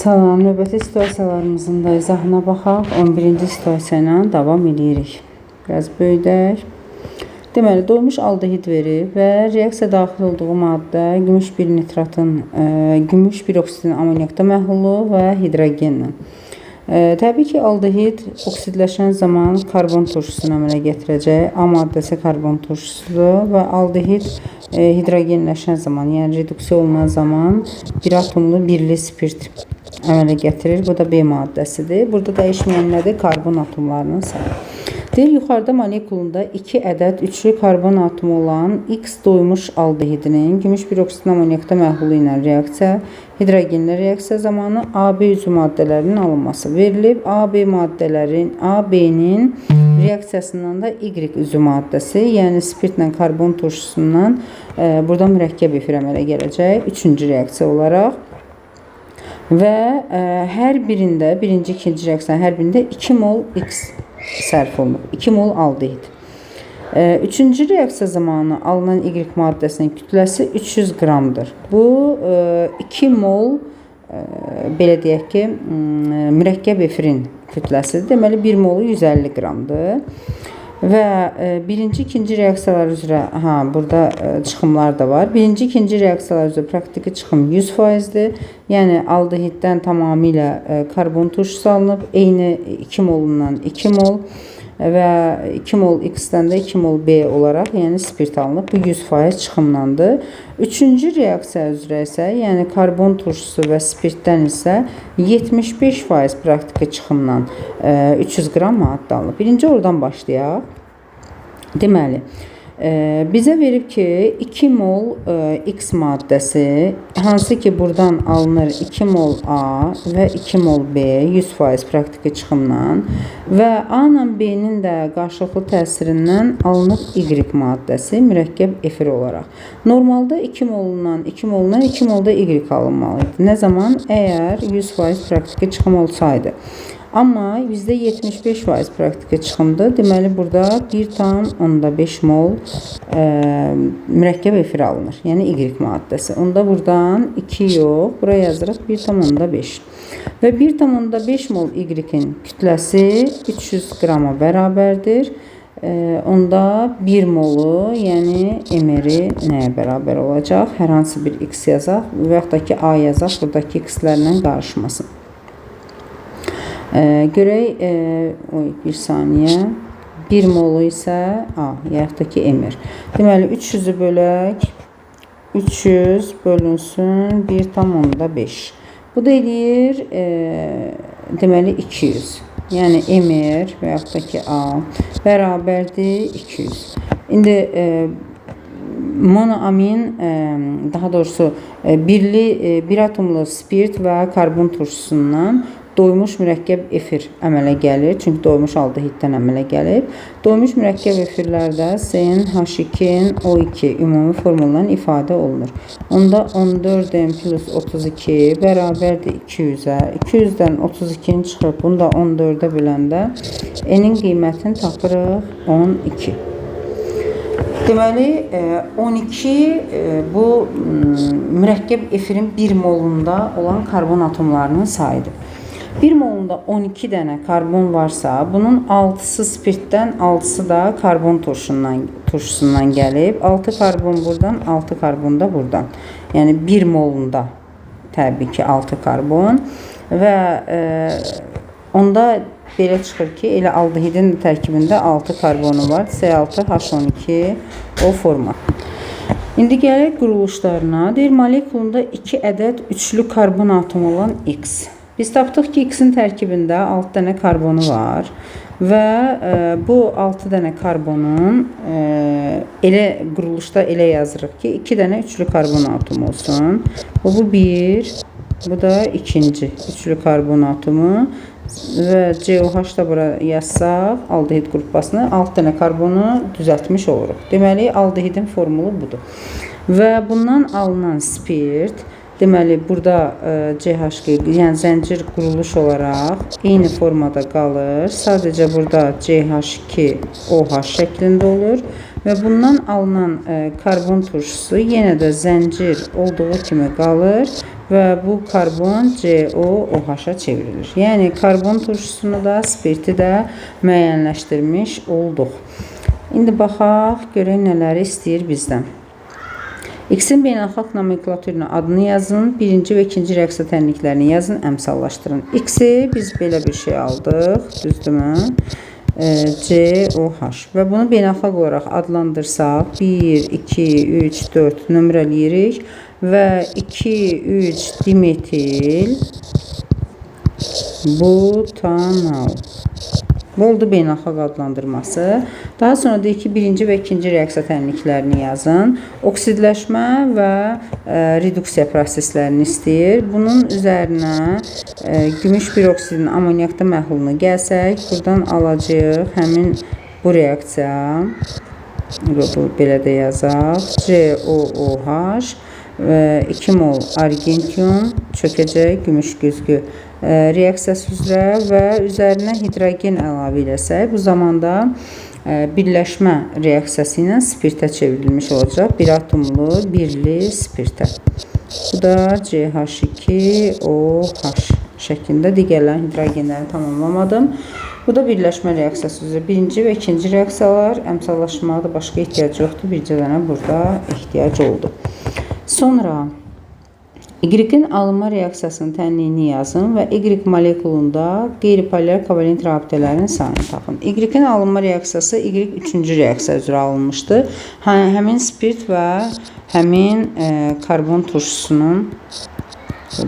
Salam, növbəti situasiyalarımızın da izahına baxaq. 11-ci situasiya ilə davam edirik. Biraz böyüdək. Deməli, doymuş aldehid verir və reaksiya daxil olduğu maddə gümüş bir nitratın, gümüş bir oksidin amoniakda məhlulu və hidrogenlə. Təbii ki, aldehid oksidləşən zaman karbon turşusunu əmələ gətirəcək. A maddəsi karbon turşusudur və aldehid hidrogenləşən zaman, yəni reduksiya olunan zaman bir atomlu birli spirt əmələ gətirir. Bu da B maddəsidir. Burada dəyişməyən nədir? Karbon atomlarının sayı. Deyir, yuxarıda molekulunda 2 ədəd üçlü karbon atomu olan X doymuş aldehidinin gümüş bir oksidin amoniakda məhlulu ilə reaksiya, hidrogenlə reaksiya zamanı AB üzvü maddələrinin alınması verilib. AB-nin reaksiyasından da Y üzvü maddəsi, yəni spirtlə karbon turşusundan burada mürəkkəb efir əmələ gələcək. Üçüncü reaksiya olaraq. Və hər birində, birinci, ikinci reaksiyanın hər birində 2 mol X sərf olunub. 2 mol aldehid. Üçüncü reaksiya zamanı alınan Y maddəsinin kütləsi 300 qramdır. Bu 2 mol belə deyək ki, mürəkkəb efirin kütləsidir. Deməli 1 molu 150 qramdır. Və birinci, ikinci reaksiyalar üzrə, burada çıxımlar da var. Birinci, ikinci reaksiyalar üzrə praktiki çıxım 100%-dir. Yəni aldehiddən tamamilə karbon turşusu alınıb, eyni 2 molundan 2 mol və 2 mol X-dən də 2 mol B olaraq, yəni spirt alınıb. Bu 100% çıxımlandır. Üçüncü reaksiya üzrə isə, yəni karbon turşusu və spirtdən isə 75% praktiki çıxımla 300 qram maddə alınıb. Birinci oradan başlayaq. Deməli, bizə verib ki, 2 mol X maddəsi, hansı ki buradan alınır 2 mol A və 2 mol B 100% praktiki çıxımla və A ilə B-nin də qarşılıqlı təsirindən alınıb Y maddəsi mürəkkəb efir olaraq. Normalda 2 molundan 2 molda Y alınmalıydı. Nə zaman? Əgər 100% praktiki çıxım olsaydı. Amma bizdə 75% praktiki çıxımdır. Deməli, burada 1,5 mol mürəkkəb efir alınır. Yəni Y maddəsi. Onda buradan 2 yox, buraya yazırıq 1,5. Və 1,5 mol Y-in kütləsi 300 qrama bərabərdir. Onda 1 molu, yəni MR-i nəyə bərabər olacaq? Hər hansı bir X yazaq və yaxud da ki A yazaq, buradakı X-lərlə qarışmasın. Görək, bir saniyə, 1 molu isə A, yaxud da ki MR. Deməli, 300-ü bölək, 300 bölünsün 1,5. Bu da eləyir, deməli, 200. Yəni, MR və yaxud da ki A bərabərdir 200. İndi, monoamin, daha doğrusu, bir atomlu spirt və karbon turşusundan doymuş mürəkkəb efir əmələ gəlir. Çünki doymuş aldehiddən əmələ gəlib. Doymuş mürəkkəb efirlərdə SN, H2, O2 ümumi formuldan ifadə olunur. Onda 14M plus 32 bərabərdir 200-ə. 200-dən 32-ni çıxıb, bunu da 14-ə böləndə N-in qiymətini tapırıq 12. Deməli, 12 bu mürəkkəb efirin 1 molunda olan karbon atomlarının sayıdır. 1 molunda 12 dənə karbon varsa, bunun 6-sı spirtdən, 6-sı da karbon turşusundan gəlib. 6 karbon buradan, 6 karbon da buradan. Yəni 1 molunda təbii ki 6 karbon və onda belə çıxır ki, elə aldehidin tərkibində 6 karbonu var. C6H12 o format. İndi gələk quruluşlarına. Deyir, molekulunda 2 ədəd üçlü karbon atomu olan X. Biz tapdıq ki, X-in tərkibində 6 dənə karbonu var və bu 6 dənə karbonun quruluşda elə yazırıq ki, 2 dənə üçlü karbon atomu olsun. Bu bir, bu da ikinci üçlü karbon atomu və COH da bura yazsaq, aldehid qrupasını 6 dənə karbonu düzəltmiş oluruq. Deməli, aldehidin formulu budur. Və bundan alınan spirt, deməli, burada CH2, yəni zəncir quruluş olaraq eyni formada qalır. Sadəcə burada CH2OH şəklində olur və bundan alınan karbon turşusu yenə də zəncir olduğu kimi qalır və bu karbon COOH-a çevrilir. Yəni karbon turşusunu da, spirti də müəyyənləşdirmiş olduq. İndi baxaq, görək nələri istəyir bizdən. X-in beynəlxalq nomenklaturuna adını yazın, birinci və ikinci reaksiya tərniklərini yazın, əmsallaşdırın. X-i biz belə bir şey aldıq, düzdürmü? COH və bunu beynəlxalq olaraq adlandırsaq 1, 2, 3, 4 nömrələyirik və 2, 3 dimetil butanal. Bu oldu beynəlxalq adlandırması. Daha sonra deyək ki, birinci və ikinci reaksiya tərniklərini yazın. Oksidləşmə və reduksiya proseslərini istəyir. Bunun üzərinə gümüş piroksidin amoniakda məhlulunu gəlsək, buradan alacağıq həmin bu reaksiya. Belə də yazaq. COOH 2 mol argentium çökəcək gümüş güzgü reaksiyası üzrə və üzərinə hidrogen əlavə eləsək, bu zamanda birləşmə reaksiyası ilə spirtə çevrilmiş olacaq. Bir atomlu birli spirtə. Bu da CH2OH şəklində. Digərlərin hidrogenləri tamamlamadım. Bu da birləşmə reaksiyası üzrə. Birinci və ikinci reaksiyalar əmsallaşmağa da başqa ehtiyac yoxdur. Bircə dənə burada ehtiyac oldu. Sonra Y-in alınma reaksiyasının tənliyini yazın və Y molekulunda qeyri-polyar kovalent rabitələrin sayını tapın. Y-in alınma reaksiyası Y üçüncü reaksiya üzrə alınmışdır. Həmin spirt və həmin karbon turşusunun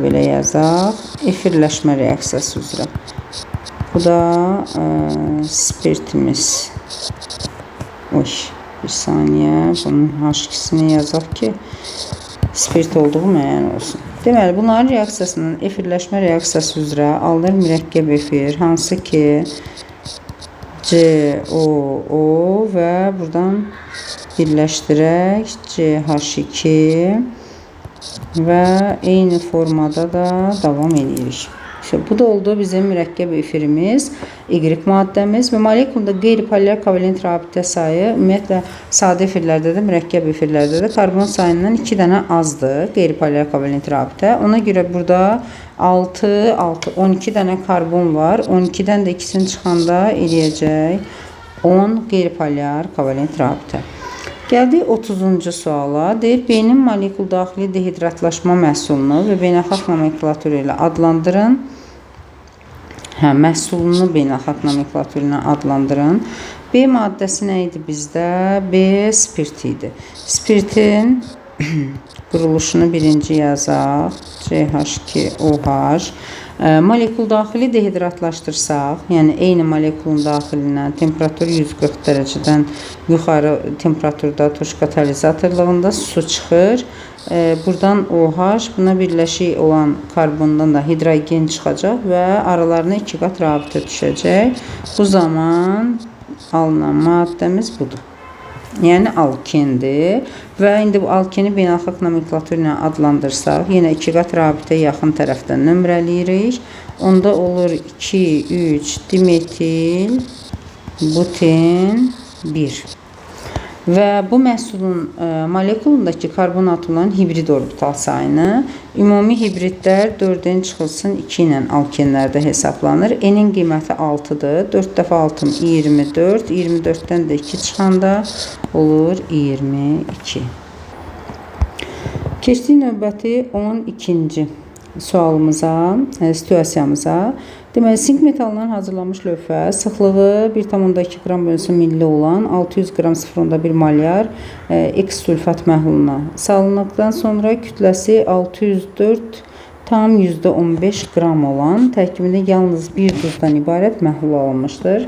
belə yazaq, efirləşmə reaksiyası üzrə. Bu da spirtimiz. Bir saniyə, bunun H2'sini yazaq ki, spirt olduğu müəyyən olsun. Deməli, bunların reaksiyasının efirləşmə reaksiyası üzrə alınır mürəkkəb efir, hansı ki COO və buradan birləşdirək CH2 və eyni formada da davam edirik. Bu da oldu bizim mürəkkəb efirimiz, Y maddəmiz və molekulunda qeyri-polyar kovalent rabitə sayı ümumiyyətlə sadə efirlərdə də, mürəkkəb efirlərdə də karbon sayından 2 dənə azdır qeyri-polyar kovalent rabitə. Ona görə burada 12 dənə karbon var. 12-dən də 2'sini çıxanda eləyəcək 10 qeyri-polyar kovalent rabitə. Gəldik 30-cu suala. Deyir, beynin molekul daxili dehidratlaşma məhsulunu və beynəlxalq nomenklatura ilə adlandırın. Məhsulunu beynəlxalq nomenklatura ilə adlandırın. B maddəsi nə idi bizdə? B spirt idi. Spirtin quruluşunu birinci yazaq. CH2OH. Molekul daxili dehidratlaşdırsaq, yəni eyni molekulun daxilinə temperatur 140 dərəcədən yuxarı temperaturda turş katalizatorluğunda su çıxır. Buradan OH, buna birləşik olan karbondan da hidrogen çıxacaq və aralarına 2 qat rabitə düşəcək. Bu zaman alınan maddəmiz budur. Yəni alkendir və indi bu alkeni beynəlxalq nomenklatura ilə adlandırsaq, yenə 2 qat rabitə yaxın tərəfdən nömrələyirik. Onda olur 2, 3 dimetil butin 1. Və bu məhsulun molekulundakı karbon atomlarının hibrid orbital sayını ümumi hibridlər 4-dən çıxılsın 2 ilə alkenlərdə hesablanır. N-in qiyməti 6-dır. 4 dəfə 6 24. 24-dən də 2 çıxanda olur 22. Keçdik növbəti 12-ci sualımıza, situasiyamıza. Deməli, sink metalından hazırlanmış lövhə sıxlığı 1,2 qram bölünsün milli olan 600 qram 0,1 molyar X sülfat məhluluna salındıqdan sonra kütləsi 604 tam %15 qram olan tərkibində yalnız bir duzdan ibarət məhlul alınmışdır.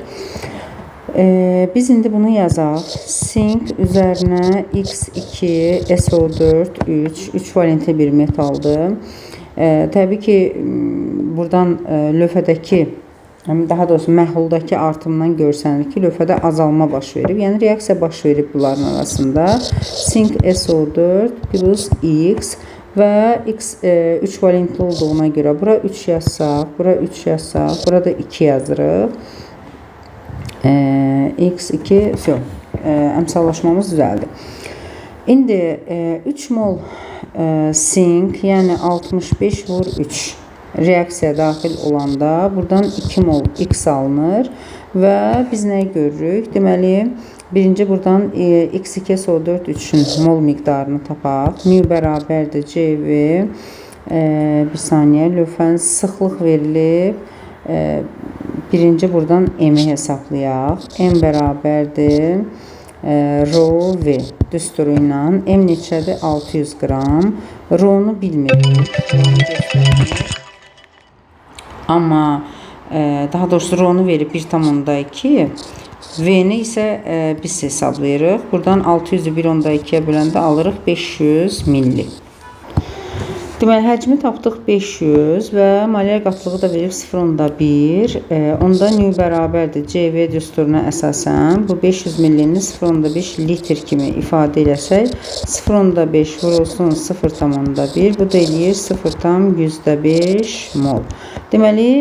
Biz indi bunu yazaq. Sink üzərinə X2 SO4 3 valentli bir metaldır. Təbii ki, buradan lövhədəki, daha doğrusu məhluldakı artımdan görsənir ki, lövhədə azalma baş verib. Yəni, reaksiya baş verib bunların arasında. Sink SO4 plus X və X 3 valentli olduğuna görə bura 3 yazsaq, bura 3 yazsaq, burada 2 yazırıq. X2, əmsallaşmamız düzəldi. İndi 3 mol sink, yəni 65 vur 3 reaksiya daxil olanda buradan 2 mol X alınır və biz nə görürük? Deməli, birinci buradan X2SO4 üçün mol miqdarını tapaq. Mu bərabərdir CV. Bir saniyə, lövhənin sıxlıq verilib. Birinci buradan M-i hesablayaq. M bərabərdir Rho V düsturu ilə. M neçədir? 600 qram. Rho-nu bilmirik. Amma daha doğrusu Rho-nu verib 1,2. V-ni isə biz hesablayırıq. Buradan 600-ü 1,2-yə böləndə alırıq 500 milli. Deməli, həcmi tapdıq 500 və maliyyə qatlığı da verib 0,1. Onda nü bərabərdir CV düsturuna əsasən bu 500 millini 0,5 litr kimi ifadə eləsək, 0,5 vurulsun 0,1, bu da eləyir 0,5 mol. Deməli,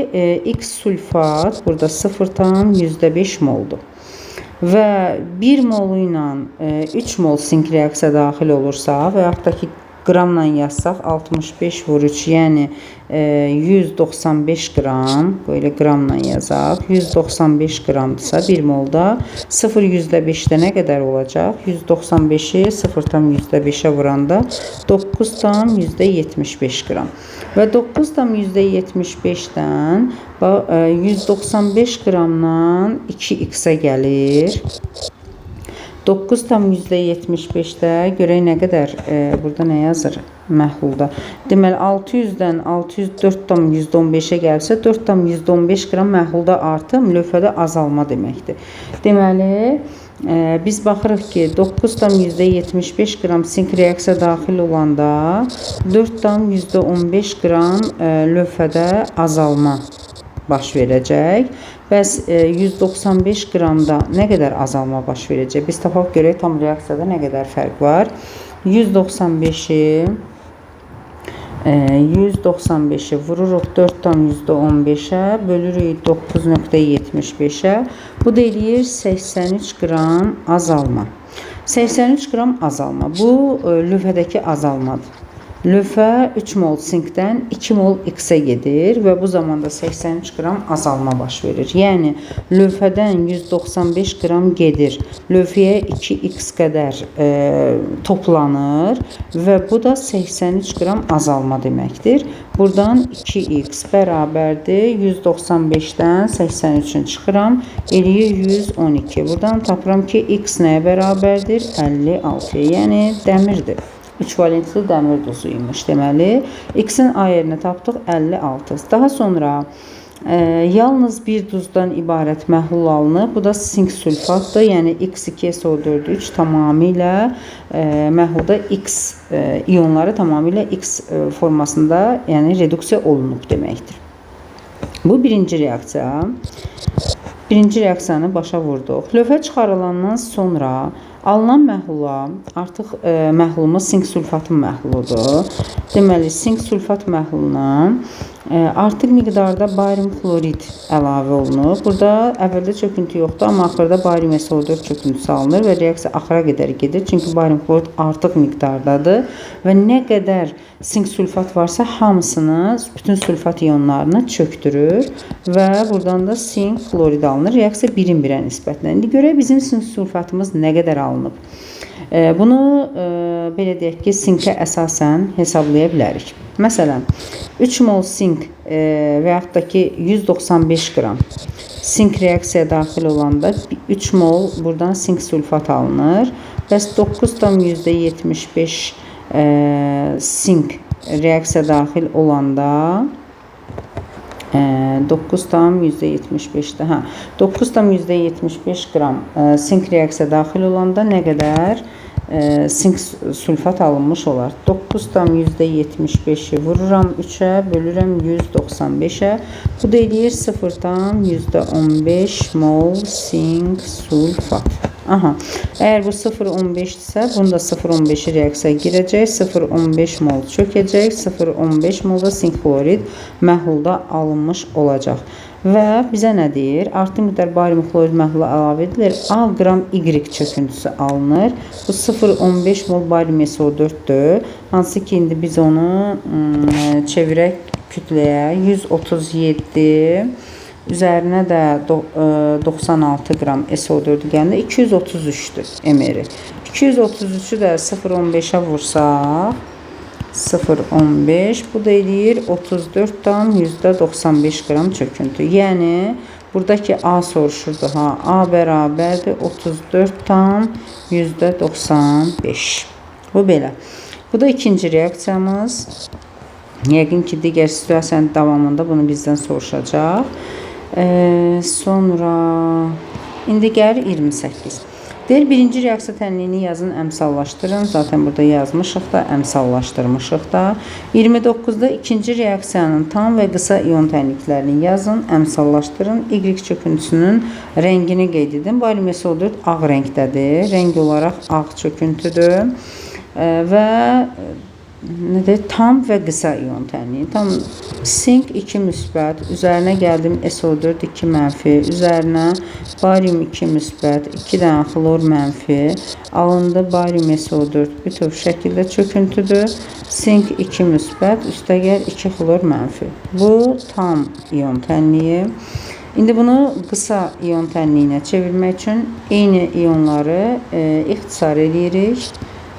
X sulfat burada 0,5 moldur. Və 1 molu ilə 3 mol sink reaksiya daxil olursa və yaxud da ki, qramla yazsaq 65 vur 3, yəni 195 qram, böyle qramla yazaq, 195 qramdırsa 1 molda 0,5-də nə qədər olacaq? 195-i 0,5-ə vuranda 9,75 qram. Və 9,75-dən 195 qramdan 2x-ə gəlir. 9,75-də görək nə qədər burada nə yazır məhlulda. Deməli 600-dən 4,115-ə gəlsə 4,115 qram məhlulda artım, lövhədə azalma deməkdir. Deməli biz baxırıq ki 9,75 qram sink reaksiya daxil olanda 4,15 qram lövhədə azalma baş verəcək. Bəs 195 qramda nə qədər azalma baş verəcək? Biz tapaq görək tam reaksiyada nə qədər fərq var. 195-i vururuq 4,15-ə, bölürük 9,75-ə. Bu da eləyir 83 qram azalma. 83 qram azalma. Bu lövhədəki azalmadır. Lövhə 3 mol sinkdən 2 mol X-ə gedir və bu zamanda 83 qram azalma baş verir. Yəni, lövhədən 195 qram gedir. Lövhəyə 2X qədər toplanır və bu da 83 qram azalma deməkdir. Buradan 2X bərabərdir. 195-dən 83-ün çıxıram. Eləyir 112. Buradan tapıram ki, X nəyə bərabərdir? 56. Yəni, dəmirdir. 3 valentli dəmir duzuymuş. Deməli, X-in A yerinə tapdıq 56. Daha sonra yalnız bir duzdan ibarət məhlul alınıb. Bu da sink sulfatdır. Yəni, X2SO4 tamamilə məhlulda X iyonları tamamilə X formasında yəni reduksiya olunub deməkdir. Bu birinci reaksiya. Birinci reaksiyanı başa vurduq. Lövhə çıxarılandan sonra alınan məhlula, artıq məhlulumuz sink sulfatın məhluludur. Deməli, sink sulfat məhluluna artıq miqdarda barium klorid əlavə olunur. Burada əvvəldə çöküntü yoxdur, amma axırda barium SO4 çöküntüsü alınır və reaksiya axıra qədər gedir. Çünki barium klorid artıq miqdardadır və nə qədər sink sulfat varsa hamısını, bütün sulfat iyonlarını çöktürür və buradan da sink klorid alınır. Reaksiya 1-in 1-ə nisbətlə. İndi görək bizim sink sulfatımız nə qədər alınıb. Bunu belə deyək ki, sinkə əsasən hesablaya bilərik. Məsələn, 3 mol sink və yaxud da ki 195 qram sink reaksiya daxil olanda 3 mol buradan sink sulfat alınır. Bəs 9,75 sink reaksiya daxil olanda 9,75-də 9,75 qram sink reaksiya daxil olanda nə qədər sink sulfat alınmış olar? 9,75-i vururam 3-ə, bölürəm 195-ə. Bu da eləyir 0,15 mol sink sulfat. Aha. Eğer bu 0,15 ise bunda 0,15 reaksiya girəcək. 0,15 mol çökəcək. 0,15 mol da sink klorid məhlulda alınmış olacaq. Və bizə nə deyir? Artı miqdar barium klorid məhlulu əlavə edilir. A qram Y çöküntüsü alınır. Bu 0,15 mol barium SO4'dür. Hansı ki indi biz onu çevirək kütləyə 137 üzərinə də 96 qram SO4 gəlir. 233'dür mR. 233'ü də 0,15'ə vursaq 0,15 bu da eləyir 34'dan %95 qram çöküntü. Yəni buradakı A soruşurdu ha. A bərabərdir 34'dan %95. Bu belə. Bu da ikinci reaksiyamız. Yəqin ki digər situasiyanın davamında bunu bizdən soruşacaq. Sonra indi gəlir 28. Deyir, birinci reaksiya tənliyini yazın, əmsallaşdırın. Zaten burada yazmışıq da, əmsallaşdırmışıq da. 29'da ikinci reaksiyanın tam və qısa iyon tənliklərini yazın, əmsallaşdırın. Y çöküntüsünün rəngini qeyd edin. Barium SO4 ağ rəngdədir. Rəng olaraq ağ çöküntüdür. Və nədir? Tam və qısa iyon tənliyi. Tam sink 2 müsbət, üzərinə gəldim SO4 2 mənfi, üzərinə barium 2 müsbət, 2 dənə xlor mənfi, alındı barium SO4 bütöv şəkildə çöküntüdür. Sink 2 müsbət, üstəgəl 2 xlor mənfi. Bu tam iyon tənliyi. İndi bunu qısa iyon tənliyinə çevirmək üçün eyni iyonları ixtisar edirik.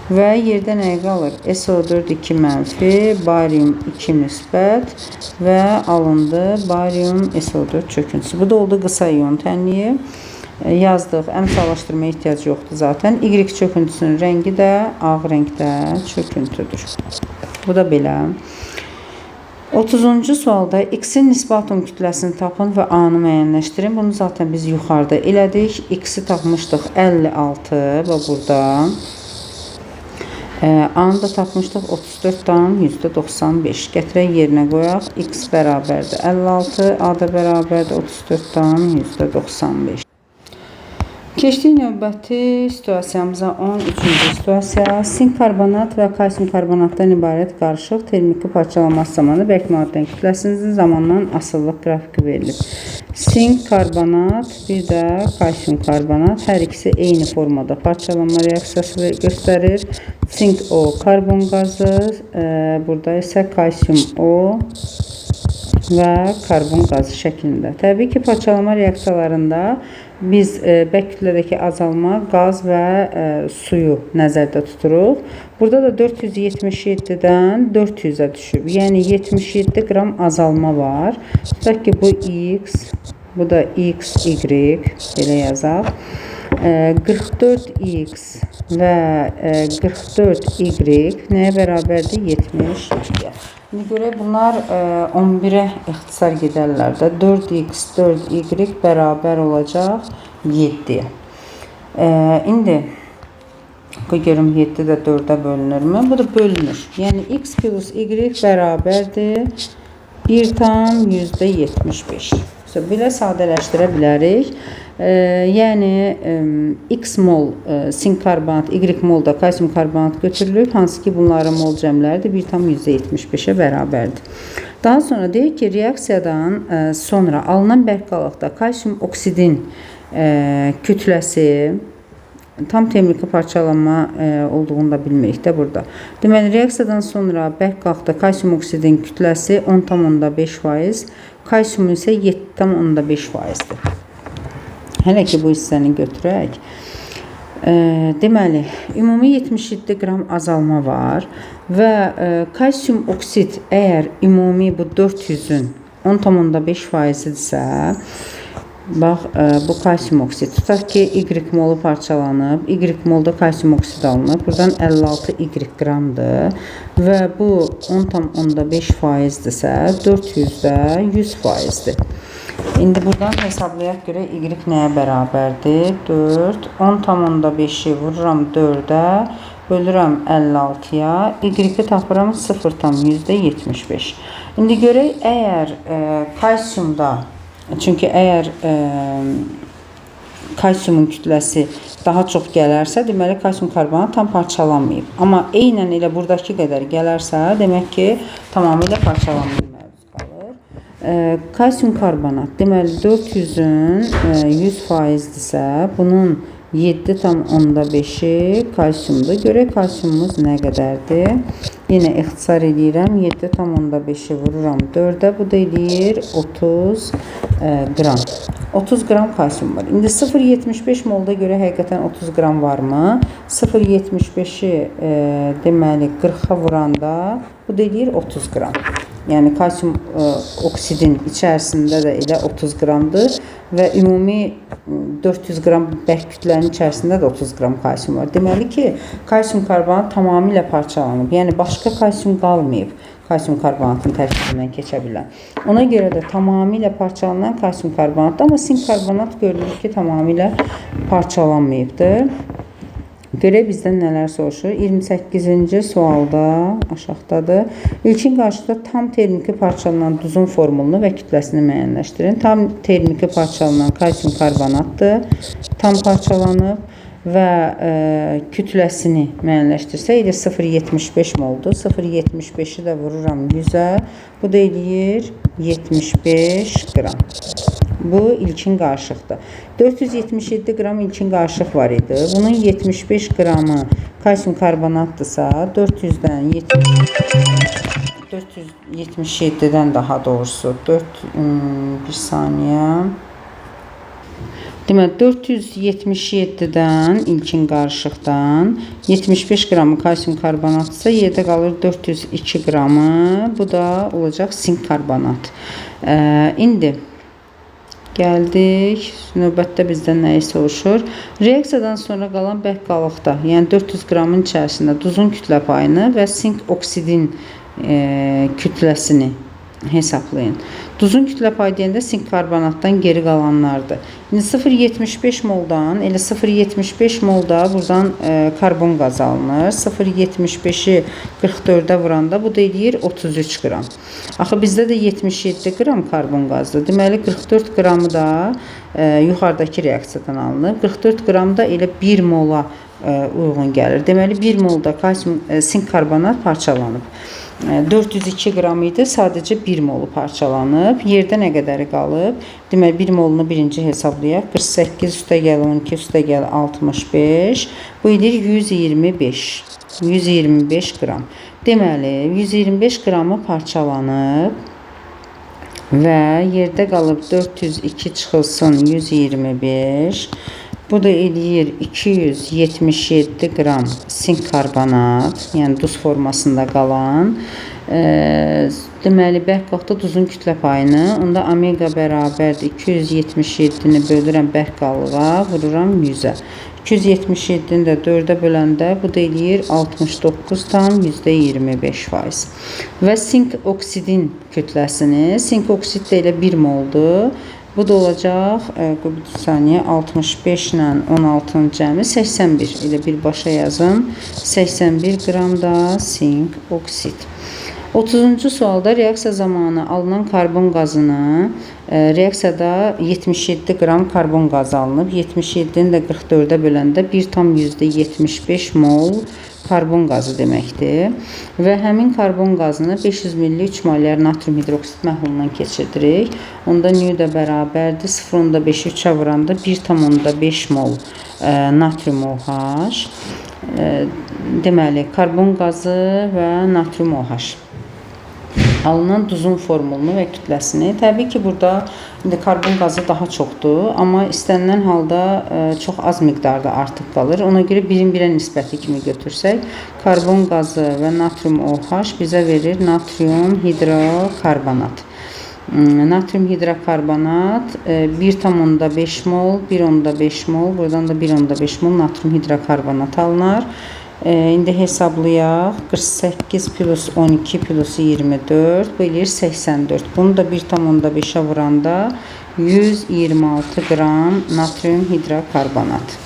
Və yerdə nə qalır? SO4 2 mənfi, barium 2 müsbət və alındı barium SO4 çöküntüsü. Bu da oldu qısa iyon tənliyi. Yazdıq. Əmsallaşdırmaya ehtiyac yoxdur zaten. Y çöküntüsünün rəngi də ağ rəngdə çöküntüdür. Bu da belə. 30-cu sualda X-in nisbi atom kütləsini tapın və A-nı müəyyənləşdirin. Bunu zaten biz yuxarıda elədik. X-i tapmışdıq 56 və burada. A-nı da tapmışdıq 34'dan %95. Gətirək yerinə qoyaq. X bərabərdir 56, A da bərabərdir 34'dan %95. Keçdik növbəti situasiyamıza 13-cü situasiya. Sink karbonat və kalsium karbonatdan ibarət qarışıq termiki parçalanması zamanı bərk maddənin kütləsinizin zamandan asıllıq qrafiki verilir. Sink karbonat, bir də kalsium karbonat, hər ikisi eyni formada parçalanma reaksiyası göstərir. Sink O karbon qazı, burada isə kalsium O və karbon qazı şəklində. Təbii ki, parçalama reaksiyalarında biz bərk kütlədəki azalma, qaz və suyu nəzərdə tuturuq. Burada da 477'dən 400'ə düşüb. Yəni 77 qram azalma var. Tutaq ki, bu X, bu da XY, belə yazaq. 44X və 44Y nəyə bərabərdir? 72'yə. İndi görək, bunlar 11'ə ixtisar gedərlər də. 4X, 4Y bərabər olacaq 7'yə. İndi görüm 7 də 4'ə bölünürmü? Bu da bölünür. Yəni X plus Y bərabərdir 1 tam %75. Belə sadələşdirə bilərik. Yəni X mol sink karbonat, Y mol da kalsium karbonat götürülür. Hansı ki bunların mol cəmləridir 1 tam %75'ə bərabərdir. Daha sonra deyir ki, reaksiyadan sonra alınan bərk qalıqda kalsium oksidin kütləsi tam termiki parçalanma olduğunu da bilməkdə burada. Deməli, reaksiyadan sonra bərk qalıqda kalsium oksidin kütləsi 10,5%, kalsium isə 7,5%-dir. Hələ ki bu hissəni götürək. Deməli, ümumi 77 qram azalma var və kalsium oksid əgər ümumi bu 400'ün 10,5%-dirsə, bax, bu kalsium oksid. Tutaq ki, Y molu parçalanıb, Y molda kalsium oksid alınıb. Buradan 56 Y qramdır və bu 10,5%-dirsə, 400'də 100%-dir. İndi buradan hesablayaq görə Y nəyə bərabərdir? 4. 10,5'i vururam 4'ə, bölürəm 56'ya. Y-i tapıram 0,75. İndi görək, əgər kalsiumda, çünki əgər kalsiumun kütləsi daha çox gələrsə, deməli kalsium karbonat tam parçalanmayıb. Amma eynən elə buradakı qədər gələrsə, demək ki, tamamilə parçalanmaya məruz qalır. Kalsium karbonat, deməli 400-ün 100%-dirsə, bunun 7,5-i kalsiumdur. Görək kalsiumumuz nə qədərdir? Yenə ixtisar edirəm. 7,5-i vururam 4-ə. Bu da eləyir 30 qram. 30 qram kalsium var. İndi 0,75 molda görə həqiqətən 30 qram varmı? 0,75-i deməli 40-a vuranda bu da eləyir 30 qram. Yəni kalsium oksidin içərisində də elə 30 qramdır və ümumi 400 qram bərk kütlənin içərisində də 30 qram kalsium var. Deməli ki, kalsium karbonat tamamilə parçalanıb. Yəni başqa kalsium qalmayıb kalsium karbonatın tərkibindən keçə bilən. Ona görə də tamamilə parçalanan kalsium karbonatdır, amma sink karbonat görülür ki, tamamilə parçalanmayıbdır. Görək bizdən nələr soruşur. 28-ci sualda aşağıdadır. İlkin qarşıda tam termiki parçalanan duzun formulunu və kütləsini müəyyənləşdirin. Tam termiki parçalanan kalsium karbonatdır. Tam parçalanıb və kütləsini müəyyənləşdirsə, elə 0,75 moldur. 0,75-i də vururam 100-ə. Bu da eləyir 75 qram. Bu ilkin qarışıqdır. 477 qram ilkin qarışıq var idi. Bunun 75 qramı kalsium karbonatdırsa, 477-dən daha doğrusu, bir saniyə. Deməli, 477-dən ilkin qarışıqdan 75 qramı kalsium karbonatdırsa, yerdə qalır 402 qramı. Bu da olacaq sink karbonat. İndi gəldik. Növbətdə bizdən nəyi soruşur? Reaksiyadan sonra qalan bərk qalıqda, yəni 400 qramın içərisində duzun kütlə payını və sink oksidin kütləsini hesablayın. Duzun kütlə payı deyəndə sink karbonatdan geri qalanlardır. İndi 0,75 moldan, elə 0,75 molda buradan karbon qazı alınır. 0,75-i 44-ə vuranda bu da eləyir 33 qram. Axı bizdə də 77 qram karbon qazdır. Deməli 44 qramı da yuxarıdakı reaksiyadan alınıb. 44 qram da elə 1 mola uyğun gəlir. Deməli 1 molda kalsium sink karbonat parçalanıb. 402 qram idi, sadəcə 1 molu parçalanıb. Yerdə nə qədəri qalıb? Deməli 1 molunu birinci hesablayaq. 48 üstə gəl 12 üstə gəl 65. Bu edir 125. 125 qram. Deməli 125 qramı parçalanıb və yerdə qalıb 402 çıxılsın 125. Bu da eləyir 277 qram sink karbonat, yəni duz formasında qalan. Deməli, bərk qalıqda duzun kütlə payını, onda omega bərabərdir 277-ni bölürəm bərk qalığa, vururam 100-ə. 277-ni də 4-ə böləndə bu da eləyir 69,25%. Və sink oksidin kütləsini, sink oksid də elə 1 moldur. Bu da olacaq, bir saniyə, 65 ilə 16-nın cəmi 81. Elə birbaşa yazım. 81 qram da sink oksid. 30-cu sualda reaksiya zamanı alınan karbon qazını, reaksiyada 77 qram karbon qazı alınıb. 77-ni də 44-ə böləndə 1,75 mol karbon qazı deməkdir. Və həmin karbon qazını 500 ml 3 molyar natrium hidroksid məhlulundan keçiririk. Onda nü də bərabərdir. 0,5-i 3-ə vuranda 1,5 mol natrium OH. Deməli, karbon qazı və natrium OH. Alınan duzun formulunu və kütləsini. Təbii ki, burada karbon qazı daha çoxdur, amma istənilən halda çox az miqdarda artıq qalır. Ona görə birin birə nisbəti kimi götürsək, karbon qazı və natrium OH bizə verir natrium hidrokarbonat. Natrium hidrokarbonat 1,5 mol, 1,5 mol, buradan da 1,5 mol natrium hidrokarbonat alınır. İndi hesablayaq. 48 plus 12 plus 24, bu eləyir 84. Bunu da 1,5-ə vuranda 126 qram natrium hidrokarbonat.